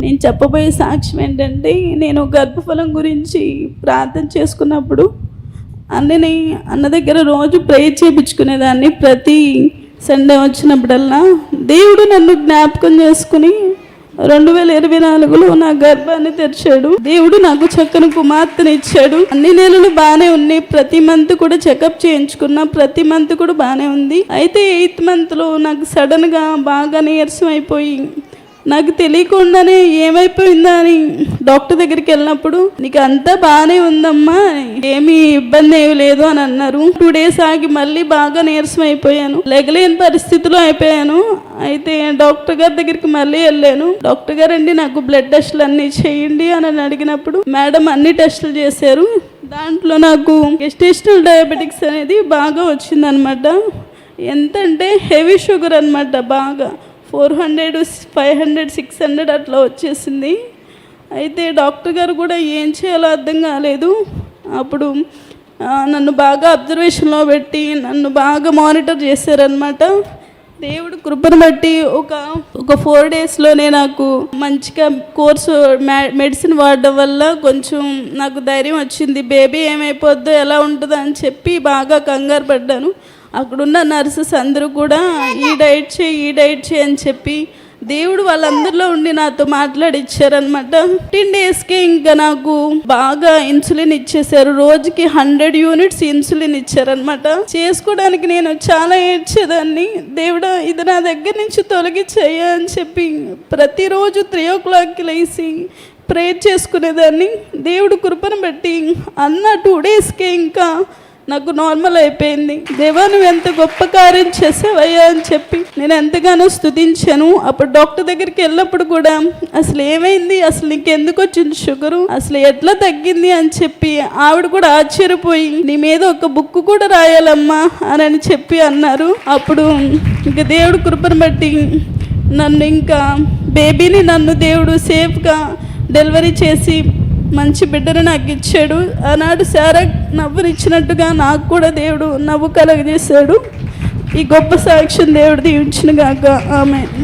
నేను చెప్పబోయే సాక్ష్యం ఏంటంటే, నేను గర్భఫలం గురించి ప్రార్థన చేసుకున్నప్పుడు అన్న దగ్గర రోజు ప్రేయర్ చేయించుకునేదాన్ని. ప్రతి సండే వచ్చినప్పుడల్లా దేవుడు నన్ను జ్ఞాపకం చేసుకుని 2024లో నా గర్భాన్ని తెరిచాడు. దేవుడు నాకు చక్కని కుమార్తెని ఇచ్చాడు. అన్ని నెలలు బాగానే ఉన్నాయి. ప్రతి మంత్ కూడా చెకప్ చేయించుకున్నా. ప్రతి మంత్ కూడా బాగానే ఉంది. అయితే 8th మంత్లో నాకు సడన్గా బాగా నీరసం అయిపోయి, నాకు తెలియకుండానే ఏమైపోయిందా అని డాక్టర్ దగ్గరికి వెళ్ళినప్పుడు, నీకు అంతా బాగానే ఉందమ్మా, ఏమీ ఇబ్బంది ఏమి లేదు అని అన్నారు. 2 days ఆగి మళ్ళీ బాగా నీరసం అయిపోయాను. లెగలేని పరిస్థితిలో అయిపోయాను. అయితే డాక్టర్ గారి దగ్గరికి మళ్ళీ వెళ్ళాను. డాక్టర్ గారు అండి, నాకు బ్లడ్ టెస్టులు అన్నీ చేయండి అని అడిగినప్పుడు, మేడం అన్ని టెస్టులు చేశారు. దాంట్లో నాకు గెస్టేషనల్ డయాబెటిక్స్ అనేది బాగా వచ్చిందనమాట. ఎంతంటే హెవీ షుగర్ అనమాట. బాగా 400, 500, 600 అట్లా వచ్చేసింది. అయితే డాక్టర్ గారు కూడా ఏం చేయాలో అర్థం కాలేదు. అప్పుడు నన్ను బాగా అబ్జర్వేషన్లో పెట్టి నన్ను బాగా మానిటర్ చేశారనమాట. దేవుడు కృపను బట్టి ఒక 4 daysలోనే నాకు మంచిగా కోర్సు మెడిసిన్ వాడడం వల్ల కొంచెం నాకు ధైర్యం వచ్చింది. బేబీ ఏమైపోద్దో ఎలా ఉంటుందో అని చెప్పి బాగా కంగారు పడ్డాను. అక్కడున్న నర్సెస్ అందరూ కూడా ఈ డైట్ చేయి అని చెప్పి దేవుడు వాళ్ళందరిలో ఉండి నాతో మాట్లాడిచ్చారనమాట. 15 daysకే ఇంకా నాకు బాగా ఇన్సులిన్ ఇచ్చేసారు. రోజుకి 100 units ఇన్సులిన్ ఇచ్చారనమాట. చేసుకోవడానికి నేను చాలా ఏడ్చేదాన్ని. దేవుడా, ఇది నా దగ్గర నుంచి తొలగించేయ్యా అని చెప్పి ప్రతిరోజు 3 o'clockకి లేచి ప్రేయర్ చేసుకునేదాన్ని. దేవుడు కృపను బట్టి అన్న 2 daysకే ఇంకా నాకు నార్మల్ అయిపోయింది. దేవా, నువ్వు ఎంత గొప్ప కార్యం చేసావయ్యా అని చెప్పి నేను ఎంతగానో స్తుతించాను. అప్పుడు డాక్టర్ దగ్గరికి వెళ్ళినప్పుడు కూడా, అసలు ఏమైంది, అసలు నీకు ఎందుకు వచ్చింది షుగరు, అసలు ఎట్లా తగ్గింది అని చెప్పి ఆవిడ కూడా ఆశ్చర్యపోయి, నీ మీద ఒక బుక్ కూడా రాయాలమ్మా అని చెప్పి అన్నారు. అప్పుడు ఇంకా దేవుడు కృపను బట్టి నన్ను దేవుడు సేఫ్గా డెలివరీ చేసి మంచి బిడ్డను నాకు ఇచ్చాడు. ఆనాడు సారా నవ్వునిచ్చినట్టుగా నాకు కూడా దేవుడు నవ్వు కలగజేశాడు. ఈ గొప్ప సాక్ష్యం దేవుడు దీవించును గాక. ఆమేన్.